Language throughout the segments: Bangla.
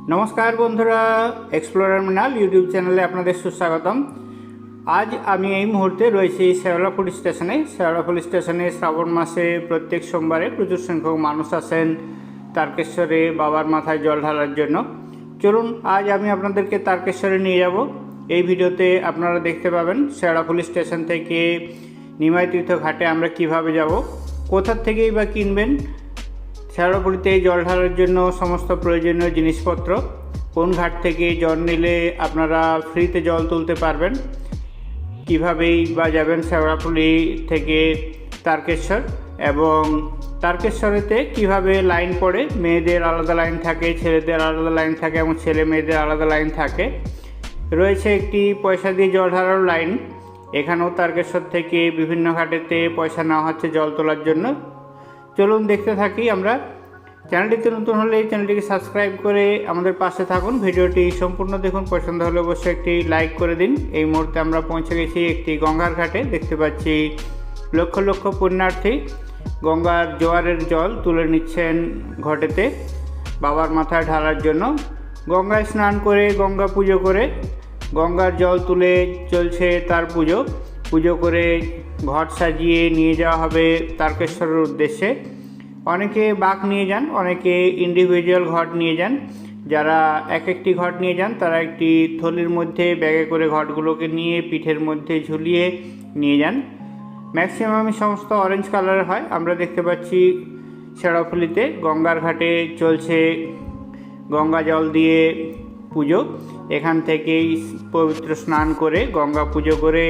नमस्कार बंधुरा एक्सप्लोरार मिनाल यूट्यूब चैनले आपनादेर सुस्वागतम। आज आमी এই मुहूर्ते रयेछि शेওড়াফুলি स्टेशने। शेওড়াফুলি स्टेशने श्रावण मासे प्रत्येक सोमवारे प्रचुर संख्यक मानुष आसेन तारकेश्वरे बाबार माथाय जल ढालार जन्य। चलुन आज आमी आपनादेरके तारकेश्वरे निये যাব। এই ভিডিওতে আপনারা দেখতে পাবেন शेওড়াফুলি स्टेशन থেকে নিমাই তীর্থ ঘাটে আমরা কিভাবে যাব, কোথা থেকেই বা কিনবেন शेওড়াফুলিতে জল ঢালার জন্য সমস্ত প্রয়োজনীয় জিনিসপত্র, কোন ঘাট থেকে জল নিলে আপনারা ফ্রিতে জল তুলতে পারবেন, কীভাবেই বা যাবেন शेওড়াফুলি থেকে তারকেশ্বর, এবং তারকেশ্বরেতে কিভাবে লাইন পড়ে, মেয়েদের আলাদা লাইন থাকে, ছেলেদের আলাদা লাইন থাকে এবং ছেলে মেয়েদের আলাদা লাইন থাকে। রয়েছে একটি পয়সা দিয়ে জল ঢালার লাইন। এখানেও তারকেশ্বর থেকে বিভিন্ন ঘাটেতে পয়সা নেওয়া হচ্ছে জল তোলার জন্য। চলুন দেখতে থাকি আমরা। চ্যানেলটিতে নতুন হলে চ্যানেলটিকে সাবস্ক্রাইব করে আমাদের পাশে থাকুন। ভিডিওটি সম্পূর্ণ দেখুন, পছন্দ হলে অবশ্যই একটি লাইক করে দিন। এই মুহূর্তে আমরা পৌঁছে গেছি একটি গঙ্গার ঘাটে। দেখতে পাচ্ছি লক্ষ লক্ষ পুণ্যার্থী গঙ্গার জোয়ারের জল তুলে নিচ্ছেন ঘটেতে বাবার মাথায় ঢালার জন্য। গঙ্গায় স্নান করে, গঙ্গা পুজো করে, গঙ্গার জল তুলে চলছে তার পুজো করে ঘট সাজিয়ে নিয়ে যাওয়া হবে তারকেশ্বরের উদ্দেশ্যে। অনেকে বাঁক নিয়ে যান, অনেকে ইন্ডিভিজুয়াল ঘট নিয়ে যান। যারা এক একটি ঘট নিয়ে যান তারা একটি থলির মধ্যে ব্যাগে করে ঘটগুলোকে নিয়ে পিঠের মধ্যে ঝুলিয়ে নিয়ে যান। ম্যাক্সিমামই সমস্ত অরেঞ্জ কালারের হয়। আমরা দেখতে পাচ্ছি शेওড়াফুলিতে গঙ্গার ঘাটে চলছে গঙ্গা জল দিয়ে পুজো। এখান থেকেই পবিত্র স্নান করে গঙ্গা পুজো করে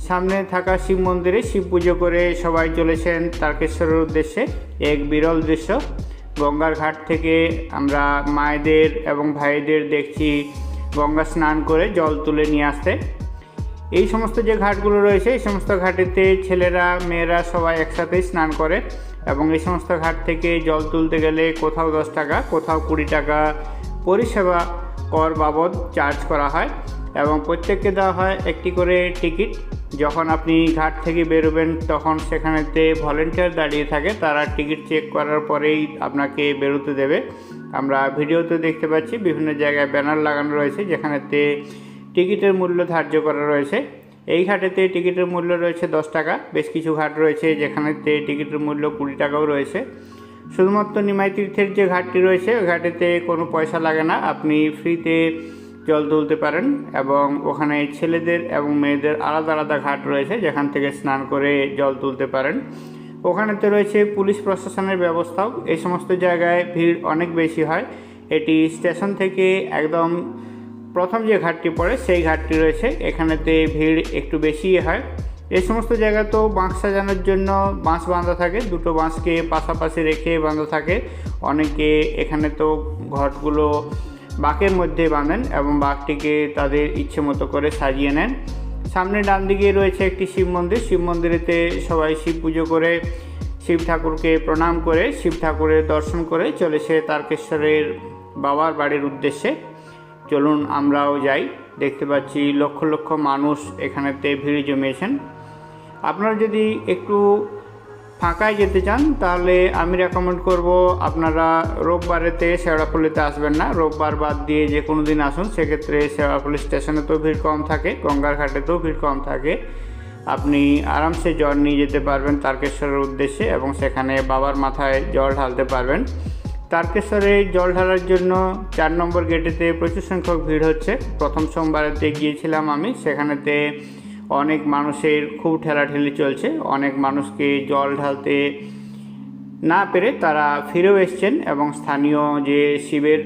সামনে থাকা শিব মন্দিরে শিব পুজো করে সবাই চলেছেন তারকেশ্বরের উদ্দেশ্যে। এক বিরল দৃশ্য। গঙ্গার ঘাট থেকে আমরা মায়েদের এবং ভাইদের দেখছি গঙ্গা স্নান করে জল তুলে নিয়ে আসতে। এই সমস্ত যে ঘাটগুলো রয়েছে এই সমস্ত ঘাটেতে ছেলেরা মেয়েরা সবাই একসাথেই স্নান করে, এবং এই সমস্ত ঘাট থেকে জল তুলতে গেলে কোথাও 10 টাকা, কোথাও 20 টাকা পরিষেবা কর বাবদ চার্জ করা হয়, এবং প্রত্যেককে দেওয়া হয় একটি করে টিকিট। যখন আপনি ঘাট থেকে বেরোবেন তখন সেখানেতে ভলেন্টিয়ার দাঁড়িয়ে থাকে, তারা টিকিট চেক করার পরেই আপনাকে বেরোতে দেবে। আমরা ভিডিওতে দেখতে পাচ্ছি বিভিন্ন জায়গায় ব্যানার লাগানো রয়েছে যেখানেতে টিকিটের মূল্য ধার্য করা রয়েছে। এই ঘাটেতে টিকিটের মূল্য রয়েছে 10 টাকা। বেশ কিছু ঘাট রয়েছে যেখানেতে টিকিটের মূল্য 20 টাকাও রয়েছে। শুধুমাত্র নিমাই তীর্থের যে ঘাটটি রয়েছে ওই ঘাটেতে কোনো পয়সা লাগে না, আপনি ফ্রিতে জল তুলতে পারেন, এবং ওখানে ছেলেদের এবং মেয়েদের আলাদা আলাদা ঘাট রয়েছে যেখান থেকে স্নান করে জল তুলতে পারেন। ওখানেতে রয়েছে পুলিশ প্রশাসনের ব্যবস্থাও। এই সমস্ত জায়গায় ভিড় অনেক বেশি হয়। এটি স্টেশন থেকে একদম প্রথম যে ঘাটটি পড়ে সেই ঘাটটি রয়েছে, এখানেতে ভিড় একটু বেশিই হয়। এই সমস্ত জায়গা তো বাঁশ সাজানোর জন্য বাঁশ বাঁধা থাকে, দুটো বাঁশকে পাশাপাশি রেখে বাঁধা থাকে। অনেকে এখানে তো ঘটগুলো বাঁকের মধ্যে বাঁধেন এবং বাঁকটিকে তাদের ইচ্ছে মতো করে সাজিয়ে নেন। সামনে ডান দিকে রয়েছে একটি শিব মন্দির। শিব মন্দিরেতে সবাই শিব পুজো করে, শিব ঠাকুরকে প্রণাম করে, শিব ঠাকুরের দর্শন করে চলেছে তারকেশ্বরের বাবার বাড়ির উদ্দেশ্যে। চলুন আমরাও যাই। দেখতে পাচ্ছি লক্ষ লক্ষ মানুষ এখানেতে ভিড় জমিয়েছেন। আপনারা যদি একটু ফাঁকায় যেতে চান তাহলে আমি রেকমেন্ড করব আপনারা রোববারেতে शेওড়াফুলিতে আসবেন না, রোববার বাদ দিয়ে যে কোনো দিন আসুন। সেক্ষেত্রে शेওড়াফুলি স্টেশনে তো ভিড় কম থাকে, গঙ্গার ঘাটেতেও ভিড় কম থাকে। আপনি আরামসে জল নিয়ে যেতে পারবেন তারকেশ্বরের উদ্দেশ্যে এবং সেখানে বাবার মাথায় জল ঢালতে পারবেন। তারকেশ্বরে জল ঢালার জন্য 4 নম্বর গেটেতে প্রচুর সংখ্যক ভিড় হচ্ছে। প্রথম সোমবারেতে গিয়েছিলাম আমি, সেখানেতে অনেক মানুষের খুব ঠেলাঠেলি চলছে। অনেক মানুষকে জল ঢালতে না পেরে তারা ফিরেও এসছেন এবং স্থানীয় যে শিবের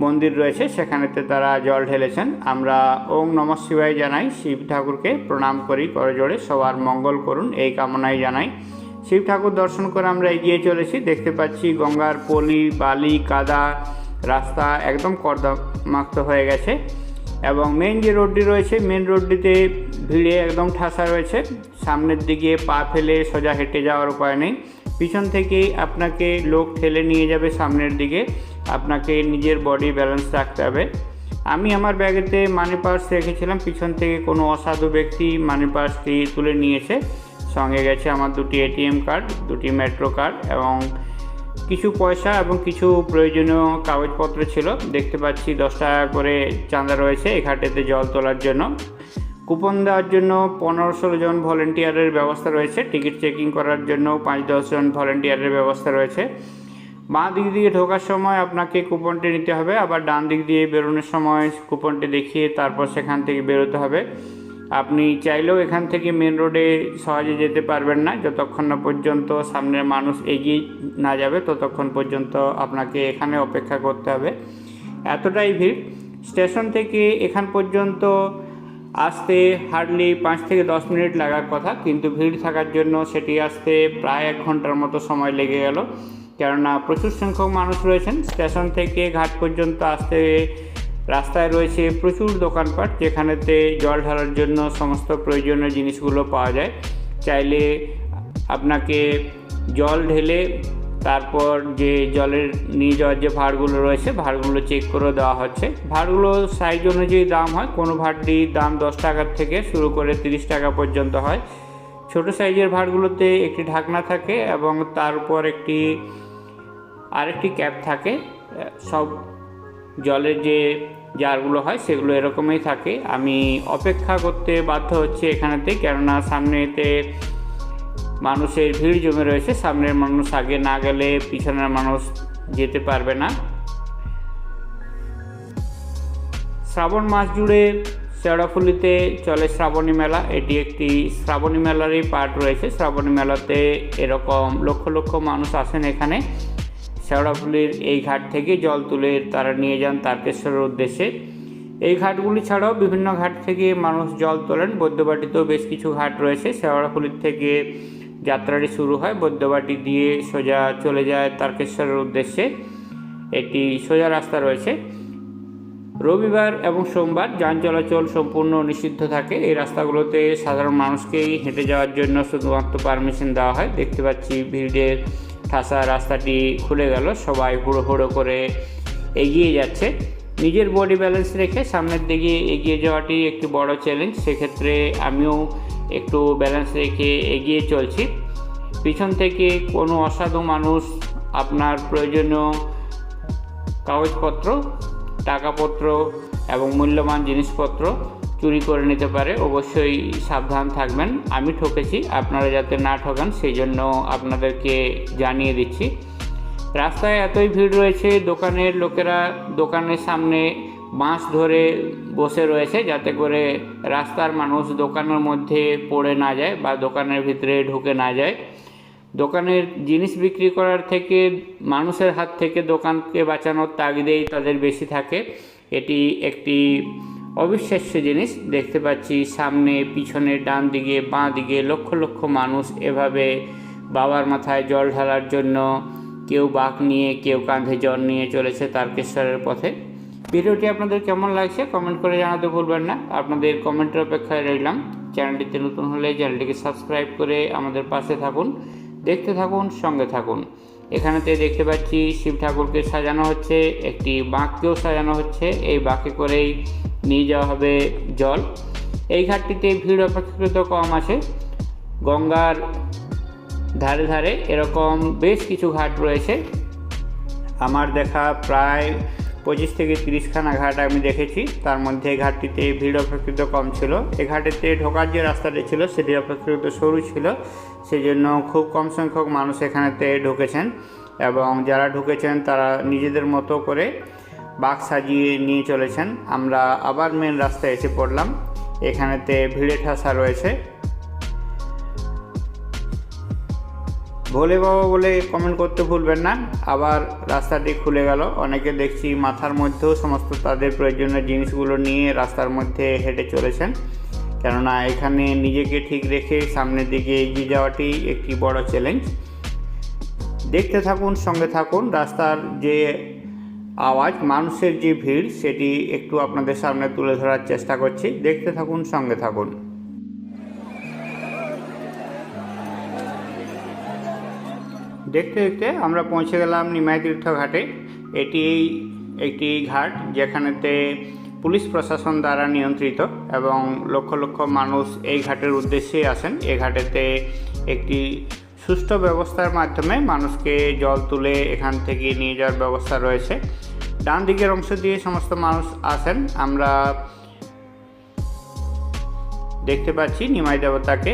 মন্দির রয়েছে সেখানেতে তারা জল ঢেলেছেন। আমরা ওম নমঃ শিবায় জানাই, শিব ঠাকুরকে প্রণাম করি করজোড়ে, সবার মঙ্গল করুন এই কামনাই জানাই। শিব ঠাকুর দর্শন করে আমরা এগিয়ে চলেছি। দেখতে পাচ্ছি গঙ্গার পলি বালি কাদা রাস্তা একদম কর্দমাক্ত হয়ে গেছে, এবং মেন যে রোডটি রয়েছে মেন রোডটিতে ভিড়ে একদম ঠাসা রয়েছে। সামনের দিকে পা ফেলে সোজা হেঁটে যাওয়ার উপায় নেই, পিছন থেকেই আপনাকে লোক ঠেলে নিয়ে যাবে সামনের দিকে। আপনাকে নিজের বডি ব্যালেন্স রাখতে হবে। আমি আমার ব্যাগেতে মানি পার্স রেখেছিলাম, পিছন থেকে কোনো অসাধু ব্যক্তি মানি পার্সটি তুলে নিয়েছে। সঙ্গে গেছে আমার 2টি এটিএম কার্ড, 2টি মেট্রো কার্ড এবং কিছু পয়সা এবং কিছু প্রয়োজনীয় কাগজপত্র ছিল। দেখতে পাচ্ছি 10 টাকা করে চাঁদা রয়েছে এই ঘাটেতে জল তোলার জন্য। কুপন দেওয়ার জন্য 15-16 জন ভলেন্টিয়ারের ব্যবস্থা রয়েছে। টিকিট চেকিং করার জন্য 5-10 জন ভলেন্টিয়ারের ব্যবস্থা রয়েছে। বাঁ দিক দিয়ে ঢোকার সময় আপনাকে কুপনটি নিতে হবে, আবার ডান দিক দিয়ে বেরোনোর সময় কুপনটি দেখিয়ে তারপর সেখান থেকে বেরোতে হবে। আপনি চাইলেও এখান থেকে মেন রোডে সহজে যেতে পারবেন না, যতক্ষণ না পর্যন্ত সামনের মানুষ এগিয়ে না যাবে ততক্ষণ পর্যন্ত আপনাকে এখানে অপেক্ষা করতে হবে। এতটাই ভিড়। স্টেশন থেকে এখান পর্যন্ত আসতে হার্ডলি 5 থেকে 10 মিনিট লাগার কথা, কিন্তু ভিড় থাকার জন্য সেটি আসতে প্রায় 1 ঘন্টার মতো সময় লেগে গেল। কেননা প্রচুর সংখ্যক মানুষ রয়েছেন। স্টেশন থেকে ঘাট পর্যন্ত আসতে রাস্তায় রয়েছে প্রচুর দোকানপাট, যেখানেতে জল ঢালার জন্য সমস্ত প্রয়োজনীয় জিনিসগুলো পাওয়া যায়। চাইলে আপনাকে জল ঢেলে তারপর যে জলের নিয়ে যাওয়ার যে ভাঁড়গুলো রয়েছে ভাঁড়গুলো চেক করে দেওয়া হচ্ছে। ভাঁড়গুলো সাইজ অনুযায়ী দাম হয়। কোনো ভাঁড়টির দাম 10 টাকার থেকে শুরু করে 30 টাকা পর্যন্ত হয়। ছোট সাইজের ভাঁড়গুলোতে একটি ঢাকনা থাকে এবং তার উপর আরেকটি ক্যাপ থাকে। সব জলের যে জারগুলো হয় সেগুলো এরকমই থাকে। আমি অপেক্ষা করতে বাধ্য হচ্ছে এখানেতে, কেননা সামনেতে মানুষের ভিড় জমে রয়েছে। সামনের মানুষ আগে না গেলে পিছনের মানুষ যেতে পারবে না। শ্রাবণ মাস জুড়ে শেওড়াফুলিতে চলে শ্রাবণী মেলা। এটি একটি শ্রাবণী মেলারই পার্ট রয়েছে। শ্রাবণী মেলাতে এরকম লক্ষ লক্ষ মানুষ আসেন এখানে। শেওড়াফুলির এই ঘাট থেকে জল তুলে তারা নিয়ে যান তারকেশ্বরের উদ্দেশ্যে। এই ঘাটগুলি ছাড়াও বিভিন্ন ঘাট থেকে মানুষ জল তোলেন। বৈদ্যবাটিতেও বেশ কিছু ঘাট রয়েছে। শেওড়াফুলির থেকে যাত্রাটি শুরু হয়, বৈদ্যবাটি দিয়ে সোজা চলে যায় তারকেশ্বরের উদ্দেশ্যে। এটি সোজা রাস্তা রয়েছে। রবিবার এবং সোমবার যান চলাচল সম্পূর্ণ নিষিদ্ধ থাকে। এই রাস্তাগুলোতে সাধারণ মানুষকেই হেঁটে যাওয়ার জন্য শুধুমাত্র পারমিশন দেওয়া হয়। দেখতে পাচ্ছি ভিড়ের ঠাসা রাস্তাটি খুলে গেল, সবাই হুড়ো হুড়ো করে এগিয়ে যাচ্ছে। নিজের বডি ব্যালেন্স রেখে সামনের দিকে এগিয়ে যাওয়াটি একটি বড় চ্যালেঞ্জ। সেক্ষেত্রে আমিও একটু ব্যালেন্স রেখে এগিয়ে চলছি। পিছন থেকে কোনো অসাধু মানুষ আপনার প্রয়োজনীয় কাগজপত্র, টাকাপত্র এবং মূল্যবান জিনিসপত্র চুরি করে নিতে পারে। অবশ্যই সাবধান থাকবেন। আমি ঠকেছি, আপনারা যাতে না ঠকান সেই জন্য আপনাদেরকে জানিয়ে দিচ্ছি। রাস্তায় এতই ভিড় রয়েছে, দোকানের লোকেরা দোকানের সামনে বাঁশ ধরে বসে রয়েছে যাতে করে রাস্তার মানুষ দোকানের মধ্যে পড়ে না যায় বা দোকানের ভিতরে ঢুকে না যায়। দোকানের জিনিস বিক্রি করার থেকে মানুষের হাত থেকে দোকানকে বাঁচানোর তাগিদেই তাদের বেশি থাকে। এটি একটি অবিশ্বাস্য জিনিস। দেখতে পাচ্ছি সামনে, পিছনে, ডান দিকে, বাঁ দিকে লক্ষ লক্ষ মানুষ এভাবে বাবার মাথায় জল ঢালার জন্য কেউ বাঁক নিয়ে, কেউ কাঁধে জল নিয়ে চলেছে তারকেশ্বরের পথে। ভিডিওটি আপনাদের কেমন লাগছে কমেন্ট করে জানাতে ভুলবেন না। আপনাদের কমেন্টের অপেক্ষায় রইলাম। চ্যানেলটিতে নতুন হলে চ্যানেলটিকে সাবস্ক্রাইব করে আমাদের পাশে থাকুন, দেখতে থাকুন, সঙ্গে থাকুন। এখানেতে দেখতে পাচ্ছি শিব ঠাকুরকে সাজানো হচ্ছে, একটি বাঁককেও সাজানো হচ্ছে। এই বাঁকে করেই নিয়ে যাওয়া হবে জল। এই ঘাটটিতে ভিড় অপেক্ষাকৃত কম আছে। গঙ্গার ধারে ধারে এরকম বেশ কিছু ঘাট রয়েছে। আমার দেখা প্রায় 25 থেকে 30 খানা ঘাট আমি দেখেছি। তার মধ্যে এই ঘাটটিতে ভিড় অপেক্ষাকৃত কম ছিল। এই ঘাটেতে ঢোকার যে রাস্তাটি ছিল সেটি অপেক্ষাকৃত সরু ছিল, সেই জন্য খুব কম সংখ্যক মানুষ এখানেতে ঢুকেছেন এবং যারা ঢুকেছেন তারা নিজেদের মতো করে বাঁক সাজিয়ে নিয়ে চলেছেন। আমরা আবার মেন রাস্তায় এসে পড়লাম। এখানেতে ভিড়ে ঠাসা রয়েছে। ভোলে বাবা বলে কমেন্ট করতে ভুলবেন না। আবার রাস্তাটি খুলে গেল। অনেকে দেখছি মাথার মধ্যেও সমস্ত তাদের প্রয়োজনীয় জিনিসগুলো নিয়ে রাস্তার মধ্যে হেঁটে চলেছেন, কেননা এখানে নিজেকে ঠিক রেখে সামনের দিকে এগিয়ে যাওয়াটি একটি বড় চ্যালেঞ্জ। দেখতে থাকুন, সঙ্গে থাকুন। রাস্তার যে আওয়াজ, মানুষের যে ভিড়, সেটি একটু আপনাদের সামনে তুলে ধরার চেষ্টা করছি। দেখতে থাকুন, সঙ্গে থাকুন। দেখতে দেখতে আমরা পৌঁছে গেলাম নিমাই তীর্থ ঘাটে। এটি একটি ঘাট যেখানেতে পুলিশ প্রশাসন দ্বারা নিয়ন্ত্রিত এবং লক্ষ লক্ষ মানুষ এই ঘাটের উদ্দেশ্যেই আসেন। এই ঘাটেতে একটি সুষ্ঠু ব্যবস্থার মাধ্যমে মানুষকে জল তুলে এখান থেকে নিয়ে যাওয়ার ব্যবস্থা রয়েছে। ডান দিকের অংশ দিয়ে সমস্ত মানুষ আসেন। আমরা দেখতে পাচ্ছি নিমাই দেবতাকে।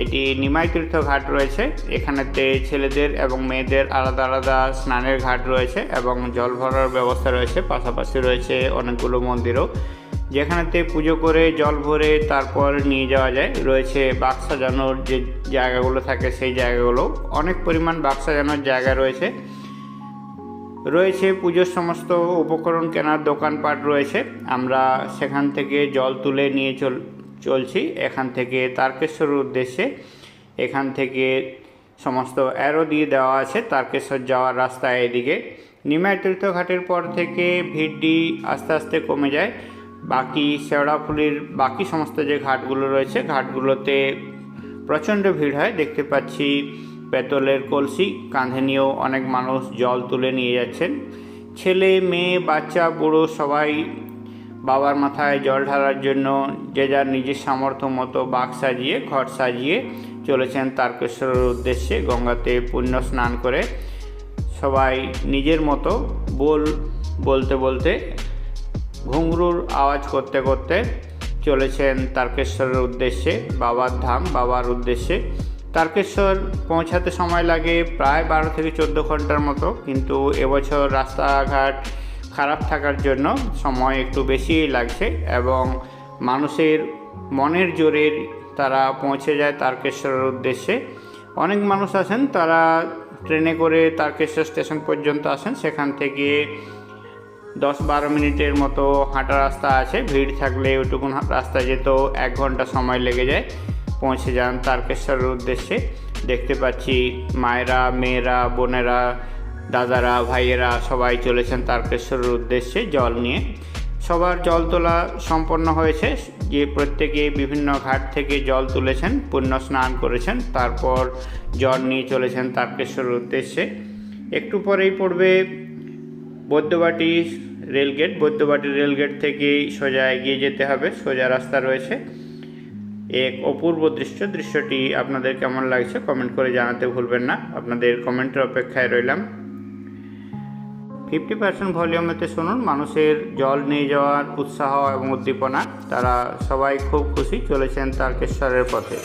এটি নিমাই তীর্থ ঘাট রয়েছে। এখানেতে ছেলেদের এবং মেয়েদের আলাদা আলাদা স্নানের ঘাট রয়েছে এবং জল ভরার ব্যবস্থা রয়েছে। পাশাপাশি রয়েছে অনেকগুলো মন্দিরও, যেখানেতে পুজো করে জল ভরে তারপর নিয়ে যাওয়া যায়। রয়েছে বাক্স সাজানোর যে জায়গাগুলো থাকে সেই জায়গাগুলো, অনেক পরিমাণ বাক্স সাজানোর জায়গা রয়েছে। রয়েছে পুজোর সমস্ত উপকরণ কেনার দোকানপাট রয়েছে। আমরা সেখান থেকে জল তুলে নিয়ে চলছি এখান থেকে তারকেশ্বরের উদ্দেশ্যে। এখান থেকে সমস্ত অ্যারো দিয়ে দেওয়া আছে তারকেশ্বর যাওয়ার রাস্তা এদিকে। নিমাই তীর্থঘাটের পর থেকে ভিড়টি আস্তে আস্তে কমে যায়। বাকি শেওড়াফুলির বাকি সমস্ত যে ঘাটগুলো রয়েছে ঘাটগুলোতে প্রচণ্ড ভিড় হয়। দেখতে পাচ্ছি পেতলের কলসি কাঁধে নিয়েও অনেক মানুষ জল তুলে নিয়ে যাচ্ছেন। ছেলে মেয়ে বাচ্চা বুড়ো সবাই বাবার মাথায় জল ঢালার জন্য যে যার নিজের সামর্থ্য মতো বাঘ সাজিয়ে ঘট সাজিয়ে চলেছেন তারকেশ্বরের উদ্দেশ্যে। গঙ্গাতে পুণ্য স্নান করে সবাই নিজের মতো বলতে বলতে ঘুঙরুর আওয়াজ করতে করতে চলেছেন তারকেশ্বরের উদ্দেশ্যে, বাবার ধাম, বাবার উদ্দেশ্যে। তারকেশ্বর পৌঁছাতে সময় লাগে প্রায় 12 থেকে 14 ঘন্টার মতো, কিন্তু এবছর রাস্তাঘাট খারাপ থাকার জন্য সময় একটু বেশিই লাগছে এবং মানুষের মনের জোরে তারা পৌঁছে যায় তারকেশ্বরের উদ্দেশ্যে। অনেক মানুষ আসেন, তারা ট্রেনে করে তারকেশ্বর স্টেশন পর্যন্ত আসেন। সেখান থেকে 10-12 মিনিটের মতো হাঁটা রাস্তা আছে। ভিড় থাকলে ওইটুকুন রাস্তা যেতেও 1 ঘন্টা সময় লেগে যায়। পৌঁছে যান তারকেশ্বরের উদ্দেশ্যে। দেখতে পাচ্ছি মায়েরা, মেয়েরা, বোনেরা, দাদারা, ভাইয়েরা সবাই চলেছেন তারকেশ্বরের উদ্দেশ্যে জল নিয়ে। সবার জল তোলা সম্পন্ন হয়েছে। যে প্রত্যেকে বিভিন্ন ঘাট থেকে জল তুলেছেন, পুণ্য স্নান করেছেন, তারপর জল নিয়ে চলেছেন তারকেশ্বরের উদ্দেশ্যে। একটু পরেই পড়বে বৈদ্যবাটি রেলগেট। বৈদ্যবাটি রেলগেট থেকেই সোজা এগিয়ে যেতে হবে, সোজা রাস্তা রয়েছে। এক অপূর্ব দৃশ্যটি আপনাদের কেমন লাগছে কমেন্ট করে জানাতে ভুলবেন না। আপনাদের কমেন্টের অপেক্ষায় রইলাম। 50% ভলিউমেতে শুনুন মানুষের জল নিয়ে যাওয়ার উৎসাহ এবং উদ্দীপনা। তারা সবাই খুব খুশি, চলেছেন তারকেশ্বরের পথে।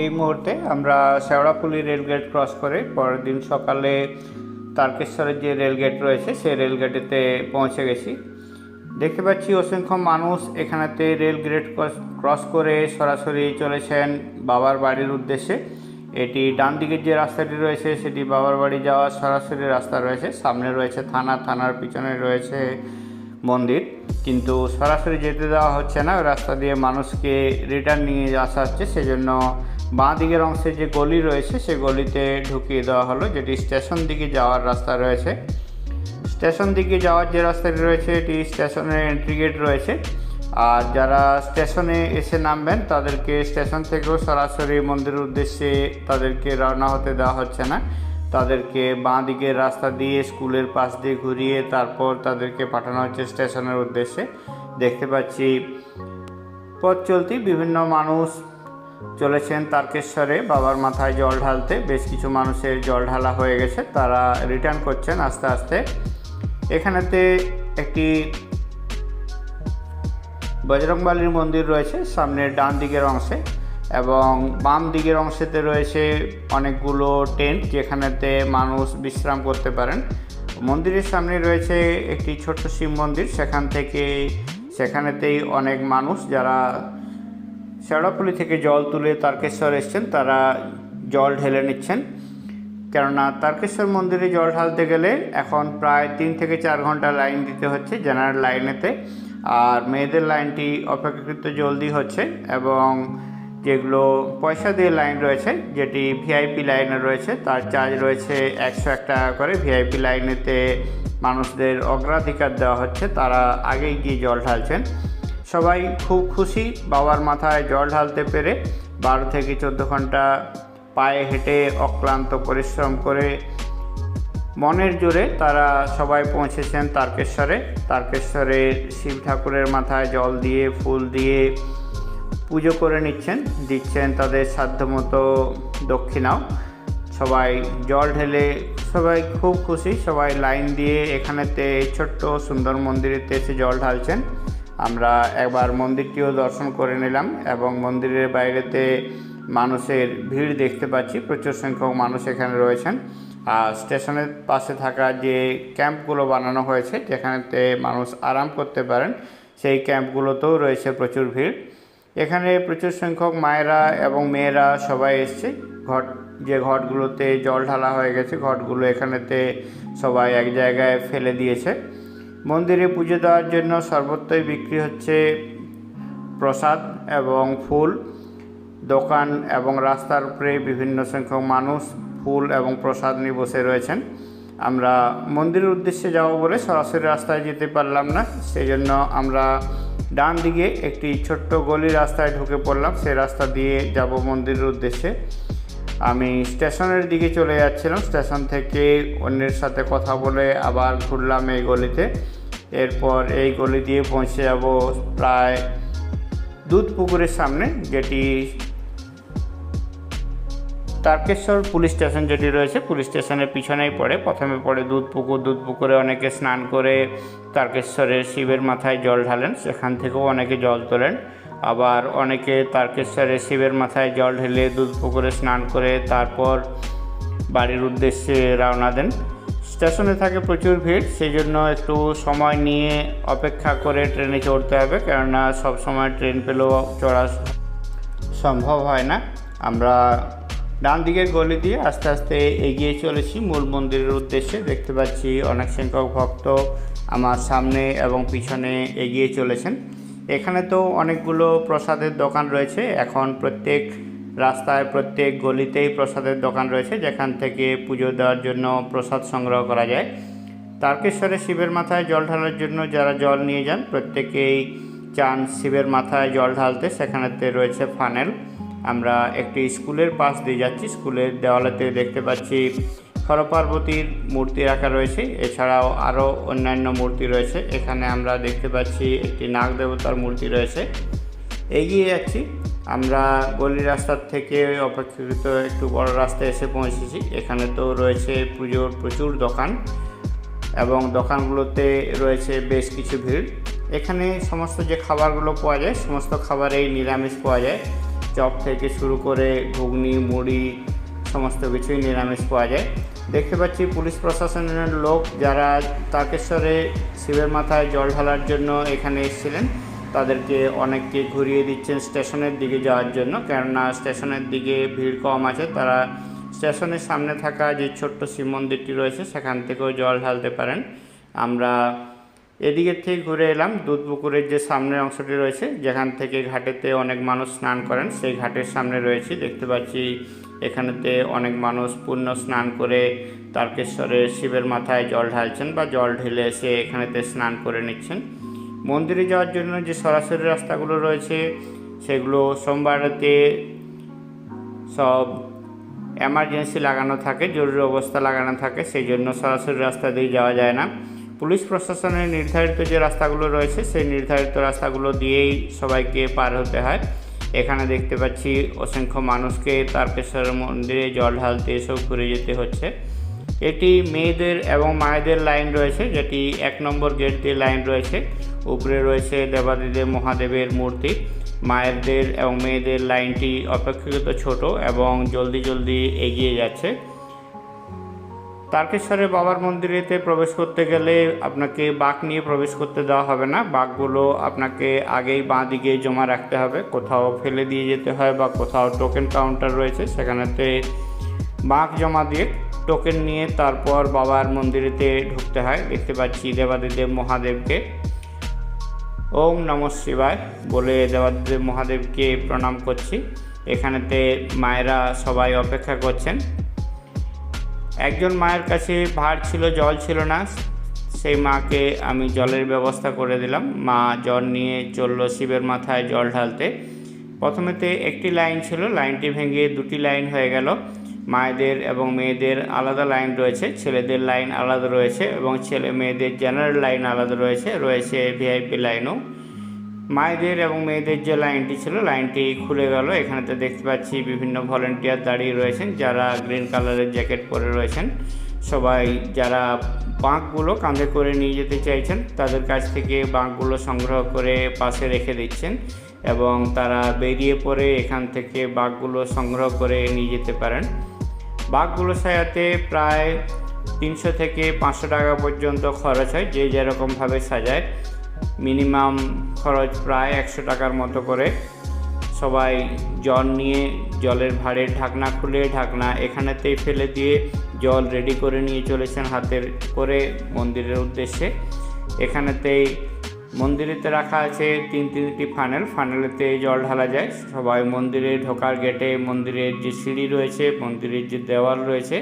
এই মুহূর্তে আমরা শেওড়াফুলি রেলগেট ক্রস করে পরের দিন সকালে তারকেশ্বরের যে রেলগেট রয়েছে সেই রেলগেটেতে পৌঁছে গেছি। দেখতে পাচ্ছি অসংখ্য মানুষ এখানেতে রেলগেট ক্রস করে সরাসরি চলেছেন বাবার বাড়ির উদ্দেশ্যে। এটি ডান দিকের যে রাস্তাটি রয়েছে সেটি বাবার বাড়ি যাওয়ার সরাসরি রাস্তা রয়েছে। সামনে রয়েছে থানা, থানার পিছনে রয়েছে মন্দির, কিন্তু সরাসরি যেতে দেওয়া হচ্ছে না। রাস্তা দিয়ে মানুষকে রিটার্ন নিয়ে আসা হচ্ছে, সেজন্য বাঁ দিকের অংশে যে গলি রয়েছে সেই গলিতে ঢুকিয়ে দেওয়া হলো, যেটি স্টেশন দিকে যাওয়ার রাস্তা রয়েছে। স্টেশন দিকে যাওয়ার যে রাস্তাটি রয়েছে এটি স্টেশনের এন্ট্রি গেট রয়েছে। আর যারা স্টেশনে এসে নামবেন তাদেরকে স্টেশন থেকেও সরাসরি মন্দিরের উদ্দেশ্যে তাদেরকে রওনা হতে দেওয়া হচ্ছে না। তাদেরকে বাঁ দিকের রাস্তা দিয়ে স্কুলের পাশ দিয়ে ঘুরিয়ে তারপর তাদেরকে পাঠানো হচ্ছে স্টেশনের উদ্দেশ্যে। দেখতে পাচ্ছি পথ চলতি বিভিন্ন মানুষ চলেছেন তারকেশ্বরে বাবার মাথায় জল ঢালতে। বেশ কিছু মানুষের জল ঢালা হয়ে গেছে, তারা রিটার্ন করছেন আস্তে আস্তে। এখানেতে একটি বজরংবলীর মন্দির রয়েছে সামনের ডান দিকের অংশে, এবং বাম দিকের অংশেতে রয়েছে অনেকগুলো টেন্ট যেখানেতে মানুষ বিশ্রাম করতে পারেন। মন্দিরের সামনে রয়েছে একটি ছোট্ট শিব মন্দির, সেখানেতেই অনেক মানুষ যারা শেওড়াফুলি থেকে জল তুলে তারকেশ্বর এসছেন তারা জল ঢেলে নিচ্ছেন। কেননা তারকেশ্বর মন্দিরে জল ঢালতে গেলে এখন প্রায় 3 থেকে 4 ঘন্টা লাইন দিতে হচ্ছে জেনারেল লাইনেতে, আর মেয়েদের লাইনটি অপেক্ষাকৃত জলদি হচ্ছে। এবং যেগুলো পয়সা দিয়ে লাইন রয়েছে, যেটি ভিআইপি লাইনে রয়েছে, তার চার্জ রয়েছে 101 টাকা করে। ভিআইপি লাইনেতে মানুষদের অগ্রাধিকার দেওয়া হচ্ছে, তারা আগেই গিয়ে জল ঢালছেন। সবাই খুব খুশি বাবার মাথায় জল ঢালতে পেরে। 12 থেকে 14 ঘন্টা পায়ে হেঁটে অক্লান্ত পরিশ্রম করে মনের জোরে তারা সবাই পৌঁছেছেন তারকেশ্বরে শিব ঠাকুরের মাথায় জল দিয়ে ফুল দিয়ে পুজো করে দিচ্ছেন তাদের সাধ্যমতো দক্ষিণাও। সবাই জল ঢেলে সবাই খুব খুশি, সবাই লাইন দিয়ে এখানেতে ছোট্ট সুন্দর মন্দিরেতে এসে জল ঢালছেন। আমরা একবার মন্দিরটিও দর্শন করে নিলাম এবং মন্দিরের বাইরেতে মানুষের ভিড় দেখতে পাচ্ছি, প্রচুর সংখ্যক মানুষ এখানে রয়েছেন। আর স্টেশনের পাশে থাকা যে ক্যাম্পগুলো বানানো হয়েছে যেখানেতে মানুষ আরাম করতে পারেন, সেই ক্যাম্পগুলোতেও রয়েছে প্রচুর ভিড়। এখানে প্রচুর সংখ্যক মায়েরা এবং মেয়েরা সবাই এসছে। ঘটগুলোতে জল ঢালা হয়ে গেছে, ঘটগুলো এখানেতে সবাই এক জায়গায় ফেলে দিয়েছে। মন্দিরে পুজো দেওয়ার জন্য সর্বত্রই বিক্রি হচ্ছে প্রসাদ এবং ফুল। দোকান এবং রাস্তার উপরে বিভিন্ন সংখ্যক মানুষ ফুল এবং প্রসাদ নিয়ে বসে রয়েছেন। আমরা মন্দিরের উদ্দেশ্যে যাব বলে সরাসরি রাস্তায় যেতে পারলাম না, সেই জন্য আমরা ডান দিকে একটি ছোট্ট গলি রাস্তায় ঢুকে পড়লাম। সেই রাস্তা দিয়ে যাব মন্দিরের উদ্দেশ্যে। আমি স্টেশনের দিকে চলে যাচ্ছিলাম, স্টেশন থেকে অন্যের সাথে কথা বলে আবার ঘুরলাম এই গলিতে। এরপর এই গলি দিয়ে পৌঁছে যাব প্রায় দুধপুকুরের সামনে, যেটি তারকেশ্বর পুলিশ স্টেশন যেটি রয়েছে, পুলিশ স্টেশনের পিছনেই পড়ে। প্রথমে পড়ে দুধপুকুরে অনেকে স্নান করে তারকেশ্বরের শিবের মাথায় জল ঢালেন, সেখান থেকেও অনেকে জল তোলেন। আবার অনেকে তারকেশ্বরের শিবের মাথায় জল ঢেলে দুধপুকুরে স্নান করে তারপর বাড়ির উদ্দেশ্যে রওনা দেন। স্টেশনে থাকে প্রচুর ভিড়, সেই জন্য একটু সময় নিয়ে অপেক্ষা করে ট্রেনে চড়তে হবে, কেননা সব সময় ট্রেন পেলেও চড়া সম্ভব হয় না। আমরা ডান দিকের গলি দিয়ে আস্তে আস্তে এগিয়ে চলেছি মূল মন্দিরের উদ্দেশ্যে। দেখতে পাচ্ছি অনেক সংখ্যক ভক্ত আমার সামনে এবং পিছনে এগিয়ে চলেছেন। এখানে তো অনেকগুলো প্রসাদের দোকান রয়েছে। এখন প্রত্যেক রাস্তায় প্রত্যেক গলিতেই প্রসাদের দোকান রয়েছে, যেখান থেকে পুজো দেওয়ার জন্য প্রসাদ সংগ্রহ করা যায়। তারকেশ্বরে শিবের মাথায় জল ঢালার জন্য যারা জল নিয়ে যান প্রত্যেকেই চান শিবের মাথায় জল ঢালতে। সেখানেতে রয়েছে ফানেল। আমরা একটি স্কুলের পাশ দিয়ে যাচ্ছি, স্কুলের দেওয়ালেতে দেখতে পাচ্ছি হরপার্বতীর মূর্তি রাখা রয়েছে, এছাড়াও আরও অন্যান্য মূর্তি রয়েছে। এখানে আমরা দেখতে পাচ্ছি একটি নাগ দেবতার মূর্তি রয়েছে। এগিয়ে যাচ্ছি আমরা গলি রাস্তার থেকে অপেক্ষাকৃত একটু বড় রাস্তায় এসে পৌঁছেছি। এখানে তো রয়েছে পুজোর প্রচুর দোকান এবং দোকানগুলোতে রয়েছে বেশ কিছু ভিড়। এখানে সমস্ত যে খাবারগুলো পাওয়া যায় সমস্ত খাবারেই নিরামিষ পাওয়া যায়। চপ থেকে শুরু করে ঘুগনি, মুড়ি সমস্ত কিছুই নিরামিষ পাওয়া যায়। দেখতে পাচ্ছি পুলিশ প্রশাসনের লোক যারা তারকেশ্বরে শিবের মাথায় জল ঢালার জন্য এখানে এসেছিলেন, তাদেরকে অনেককে ঘুরিয়ে দিচ্ছেন স্টেশনের দিকে যাওয়ার জন্য, কেননা স্টেশনের দিকে ভিড় কম আছে। তারা স্টেশনের সামনে থাকা যে ছোট্ট শিব মন্দিরটি রয়েছে সেখান থেকেও জল ঢালতে পারেন। আমরা এদিকের থেকে ঘুরে এলাম দুধপুকুরের যে সামনের অংশটি রয়েছে, যেখান থেকে ঘাটেতে অনেক মানুষ স্নান করেন, সেই ঘাটের সামনে রয়েছি। দেখতে পাচ্ছি এখানেতে অনেক মানুষ পুণ্য স্নান করে তারকেশ্বরের শিবের মাথায় জল ঢালছেন বা জল ঢেলে এসে এখানেতে স্নান করে নিচ্ছেন। মন্দিরে যাওয়ার জন্য যে সরাসরি রাস্তাগুলো রয়েছে সেগুলো সোমবারেতে সব এমার্জেন্সি লাগানো থাকে, জরুরি অবস্থা লাগানো থাকে, সেই জন্য সরাসরি রাস্তা দিয়ে যাওয়া যায় না। পুলিশ প্রশাসনের নির্ধারিত যে রাস্তাগুলো রয়েছে সেই নির্ধারিত রাস্তাগুলো দিয়েই সবাইকে পার হতে হয়। এখানে দেখতে পাচ্ছি অসংখ্য মানুষকে তারকেশ্বরের মন্দিরে জল ঢালতে এসেও ঘুরে যেতে হচ্ছে। এটি মেয়েদের এবং মায়েদের লাইন রয়েছে, যেটি 1 নম্বর গেট দিয়ে লাইন রয়েছে। উপরে রয়েছে দেবাদিদেব মহাদেবের মূর্তি। মায়েদের এবং মেয়েদের লাইনটি অপেক্ষাকৃত ছোট এবং জলদি এগিয়ে যাচ্ছে। তারকেশ্বরের বাবার মন্দিরেতে প্রবেশ করতে গেলে আপনাকে বাঁক নিয়ে প্রবেশ করতে দেওয়া হবে না। বাঁকগুলো আপনাকে আগেই বাঁ দিকে জমা রাখতে হবে, কোথাও ফেলে দিয়ে যেতে হয় বা কোথাও টোকেন কাউন্টার রয়েছে সেখানেতে বাঁক জমা দিয়ে টোকেন নিয়ে তারপর বাবার মন্দিরেতে ঢুকতে হয়। দেখতে পাচ্ছি দেবাদিদেব মহাদেবকে ওম নমঃ শিবায় বলে দেবাদিদেব মহাদেবকে প্রণাম করছি। এখানেতে মায়েরা সবাই অপেক্ষা করছেন। একজন মায়ের কাছে ভাঁড় ছিল, জল ছিল না, সেই মাকে আমি জলের ব্যবস্থা করে দিলাম। মা জল নিয়ে চলল শিবের মাথায় জল ঢালতে। প্রথমেতে একটি লাইন ছিল, লাইনটি ভেঙে দুটি লাইন হয়ে গেল। মায়েদের এবং মেয়েদের আলাদা লাইন রয়েছে, ছেলেদের লাইন আলাদা রয়েছে এবং ছেলে মেয়েদের জেনারেল লাইন আলাদা রয়েছে ভিআইপি লাইনও। মায়েদের এবং মেয়েদের যে লাইনটি ছিল লাইনটি খুলে গেল। এখানেতে দেখতে পাচ্ছি বিভিন্ন ভলেন্টিয়ার দাঁড়িয়ে রয়েছেন যারা গ্রিন কালারের জ্যাকেট পরে রয়েছেন। সবাই যারা বাঁকগুলো কাঁধে করে নিয়ে যেতে চাইছেন তাদের কাছ থেকে বাঁকগুলো সংগ্রহ করে পাশে রেখে দিচ্ছেন এবং তারা বেরিয়ে পড়ে এখান থেকে বাঁকগুলো সংগ্রহ করে নিয়ে যেতে পারেন। বাঁকগুলো সাজাতে প্রায় 300 থেকে 500 টাকা পর্যন্ত খরচ হয়, যে যেরকমভাবে সাজায়। মিনিমাম খরচ প্রায় 100 টাকার মতো করে। সবাই জল নিয়ে জলের ভাঁড়ের ঢাকনা খুলে ঢাকনা এখানেতেই ফেলে দিয়ে জল রেডি করে নিয়ে চলেছেন হাতের করে মন্দিরের উদ্দেশ্যে। এখানেতেই মন্দিরেতে রাখা আছে তিনটি ফানেলেতে জল ঢালা যায়। সবাই মন্দিরে ঢোকার গেটে মন্দিরের যে সিঁড়ি রয়েছে, মন্দিরের যে দেওয়াল রয়েছে,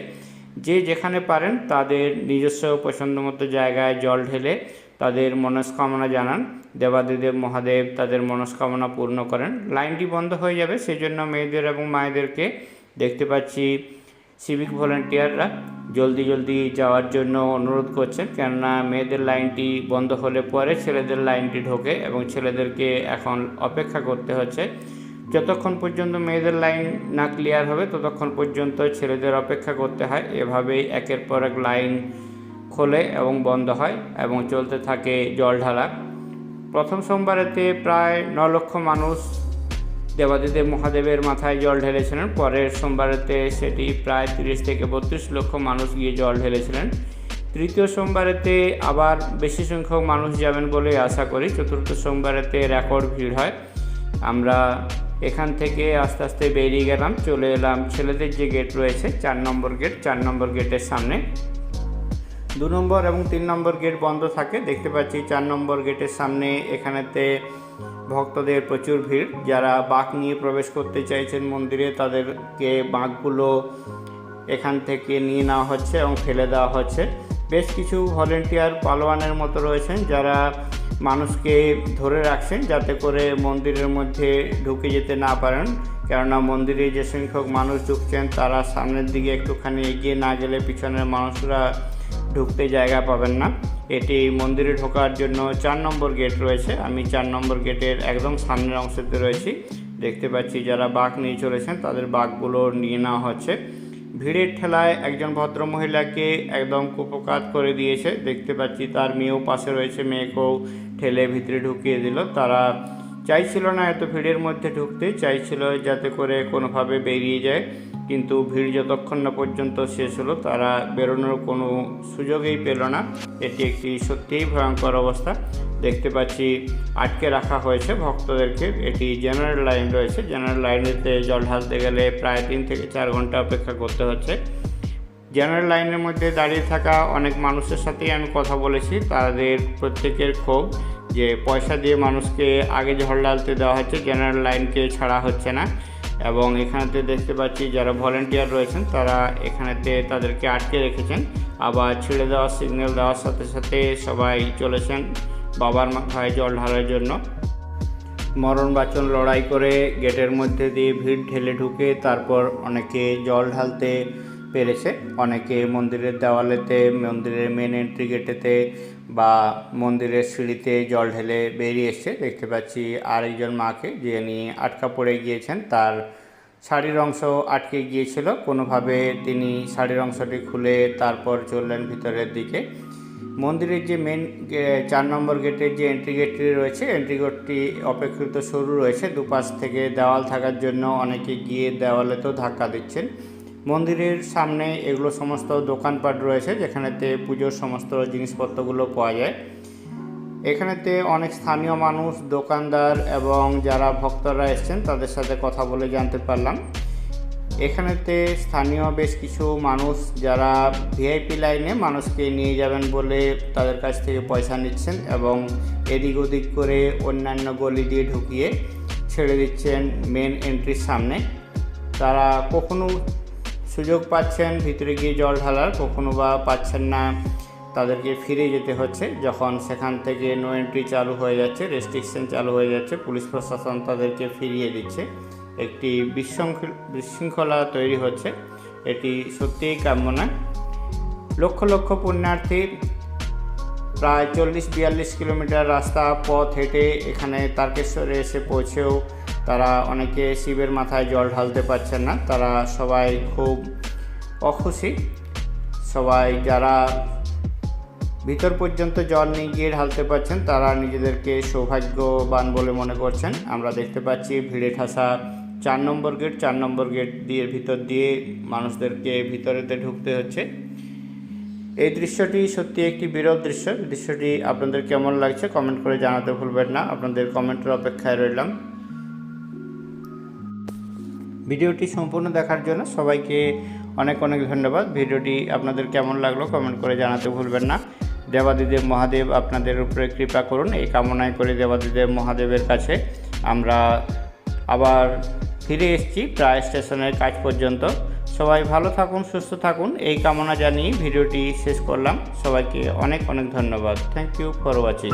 যে যেখানে পারেন তাদের নিজস্ব পছন্দ মতো জায়গায় জল ঢেলে তাদের মনস্কামনা জানান। দেবাদিদেব মহাদেব তাদের মনস্কামনা পূর্ণ করেন। লাইনটি বন্ধ হয়ে যাবে, সেই জন্য মেয়েদের এবং মায়েদেরকে দেখতে পাচ্ছি সিভিক ভলেন্টিয়াররা জলদি যাওয়ার জন্য অনুরোধ করছেন, কেননা মেয়েদের লাইনটি বন্ধ হলে পরে ছেলেদের লাইনটি ঢোকে এবং ছেলেদেরকে এখন অপেক্ষা করতে হচ্ছে। যতক্ষণ পর্যন্ত মেয়েদের লাইন না ক্লিয়ার হবে ততক্ষণ পর্যন্ত ছেলেদের অপেক্ষা করতে হয়। এভাবেই একের পর এক লাইন খোলে এবং বন্ধ হয় এবং চলতে থাকে জল ঢালা। প্রথম সোমবারেতে প্রায় 9 লক্ষ মানুষ দেবাদিদেব মহাদেবের মাথায় জল ঢেলেছিলেন। পরের সোমবারেতে সেটি প্রায় 30 থেকে 32 লক্ষ মানুষ গিয়ে জল ঢেলেছিলেন। তৃতীয় সোমবারেতে আবার বেশি সংখ্যক মানুষ যাবেন বলে আশা করি। চতুর্থ সোমবারেতে রেকর্ড ভিড় হয়। আমরা এখান থেকে আস্তে আস্তে বেরিয়ে গেলাম, চলে এলাম ছেলেদের যে গেট রয়েছে 4 নম্বর গেট। 4 নম্বর গেটের সামনে 2 নম্বর এবং 3 নম্বর গেট বন্ধ থাকে। দেখতে পাচ্ছি 4 নম্বর গেটের সামনে এখানেতে ভক্তদের প্রচুর ভিড়। যারা বাঁক নিয়ে প্রবেশ করতে চাইছেন মন্দিরে তাদেরকে বাঁকগুলো এখান থেকে নিয়ে নেওয়া হচ্ছে এবং ফেলে দেওয়া হচ্ছে। বেশ কিছু ভলেন্টিয়ার পালোয়ানের মতো রয়েছেন যারা মানুষকে ধরে রাখছেন যাতে করে মন্দিরের মধ্যে ঢুকে যেতে না পারেন, কেননা মন্দিরে যে সংখ্যক মানুষ ঢুকছেন তারা সামনের দিকে একটুখানি এগিয়ে না গেলে পিছনের মানুষরা ঢুকতে জায়গা পাবেন না। এটি মন্দিরে ঢোকার জন্য 4 নম্বর গেট রয়েছে। আমি 4 নম্বর গেটের একদম সামনের অংশতে রয়েছি। দেখতে পাচ্ছি যারা বাঁক নিয়ে চলেছেন তাদের বাঁকগুলো নিয়ে নেওয়া হচ্ছে। ভিড়ের ঠেলায় একজন ভদ্রমহিলাকে একদম কুপকাত করে দিয়েছে। দেখতে পাচ্ছি তার মেয়েও পাশে রয়েছে, মেয়েকেও ঠেলে ভিতরে ঢুকিয়ে দিল। তারা চাইছিল না এত ভিড়ের মধ্যে ঢুকতে, চাইছিল যাতে করে কোনোভাবে বেরিয়ে যায়, কিন্তু ভিড় যতক্ষণ না পর্যন্ত শেষ হলো তারা বেরোনোর কোনো সুযোগই পেল না। এটি একটি সত্যিই ভয়ঙ্কর অবস্থা। দেখতে পাচ্ছি আটকে রাখা হয়েছে ভক্তদেরকে। এটি জেনারেল লাইন রয়েছে, জেনারেল লাইনেতে জল ঢালতে গেলে প্রায় 3 থেকে 4 ঘন্টা অপেক্ষা করতে হচ্ছে। জেনারেল লাইনের মধ্যে দাঁড়িয়ে থাকা অনেক মানুষের সাথেই আমি কথা বলেছি, তাদের প্রত্যেকের ক্ষোভ যে পয়সা দিয়ে মানুষকে আগে জল ঢালতে দেওয়া হচ্ছে, জেনারেল লাইনকে ছাড়া হচ্ছে না। এবং এখানেতে দেখতে পাচ্ছি যারা ভলেন্টিয়ার রয়েছেন তারা এখানেতে তাদেরকে আটকে রেখেছেন। আবার ছেড়ে দেওয়ার সিগন্যাল দেওয়ার সাথে সাথে সবাই চলেছেন বাবার মাথায় জল ঢালার জন্য। মরণ বাঁচন লড়াই করে গেটের মধ্যে দিয়ে ভিড় ঢেলে ঢুকে তারপর অনেকে জল ঢালতে পেরেছে। অনেকে মন্দিরের দেওয়ালেতে, মন্দিরের মেন এন্ট্রি গেটেতে বা মন্দিরের সিঁড়িতে জল ঢেলে বেরিয়ে এসছে। দেখতে পাচ্ছি আরেকজন মাকে যিনি আটকা পড়ে গিয়েছেন, তার শাড়ির অংশ আটকে গিয়েছিল, কোনোভাবে তিনি শাড়ির অংশটি খুলে তারপর চললেন ভিতরের দিকে। মন্দিরের যে মেন 4 নম্বর গেটের যে এন্ট্রি গেটটি রয়েছে, এন্ট্রি গেটটি অপেক্ষাকৃত সরু রয়েছে। দুপাশ থেকে দেওয়াল থাকার জন্য অনেকে গিয়ে দেওয়ালেতেও ধাক্কা দিচ্ছেন। মন্দিরের সামনে এগুলো সমস্ত দোকানপাট রয়েছে, যেখানেতে পুজোর সমস্ত জিনিসপত্রগুলো পাওয়া যায়। এখানেতে অনেক স্থানীয় মানুষ, দোকানদার এবং যারা ভক্তরা এসেছেন তাদের সাথে কথা বলে জানতে পারলাম এখানেতে স্থানীয় বেশ কিছু মানুষ যারা ভিআইপি লাইনে মানুষকে নিয়ে যাবেন বলে তাদের কাছ থেকে পয়সা নিচ্ছেন এবং এদিক ওদিক করে অন্যান্য গলি দিয়ে ঢুকিয়ে ছেড়ে দিচ্ছেন মেন এন্ট্রির সামনে। তারা কখনো সুযোগ পাচ্ছেন ভিতরে গিয়ে জল ঢালার, কখনো বা পাচ্ছেন না, তাদেরকে ফিরে যেতে হচ্ছে যখন সেখান থেকে নো এন্ট্রি চালু হয়ে যাচ্ছে, রেস্ট্রিকশন চালু হয়ে যাচ্ছে। পুলিশ প্রশাসন তাদেরকে ফিরিয়ে দিচ্ছে, একটি বিশৃঙ্খলা তৈরি হচ্ছে। এটি সত্যিই কাম্য নয়। লক্ষ লক্ষ পুণ্যার্থী প্রায় 40-42 কিলোমিটার রাস্তা পথ হেঁটে এখানে তারকেশ্বরে এসে পৌঁছেও তারা অনেকে শিবের মাথায় জল ঢালতে পারছেন না। তারা সবাই খুব অখুশি। সবাই যারা ভিতর পর্যন্ত জল নিয়ে গিয়ে ঢালতে পারছেন তারা নিজেদেরকে সৌভাগ্যবান বলে মনে করছেন। আমরা দেখতে পাচ্ছি ভিড়ে ঠাসা 4 নম্বর গেট, 4 নম্বর গেট দিয়ে ভিতর দিয়ে মানুষদেরকে ভিতরেতে ঢুকতে হচ্ছে। এই দৃশ্যটি সত্যি একটি বিরল দৃশ্য। দৃশ্যটি আপনাদের কেমন লাগছে কমেন্ট করে জানাতে ভুলবেন না। আপনাদের কমেন্টের অপেক্ষায় রইলাম। ভিডিওটি সম্পূর্ণ দেখার জন্য সবাইকে অনেক অনেক ধন্যবাদ। ভিডিওটি আপনাদের কেমন লাগলো কমেন্ট করে জানাতে ভুলবেন না। দেবাদিদেব মহাদেব আপনাদের উপরে কৃপা করুন, এই কামনায় করে দেবাদিদেব মহাদেবের কাছে আমরা আবার ফিরে এসেছি প্রায় স্টেশনের কাজ পর্যন্ত। সবাই ভালো থাকুন, সুস্থ থাকুন, এই কামনা জানিয়ে ভিডিওটি শেষ করলাম। সবাইকে অনেক অনেক ধন্যবাদ। Thank you for watching.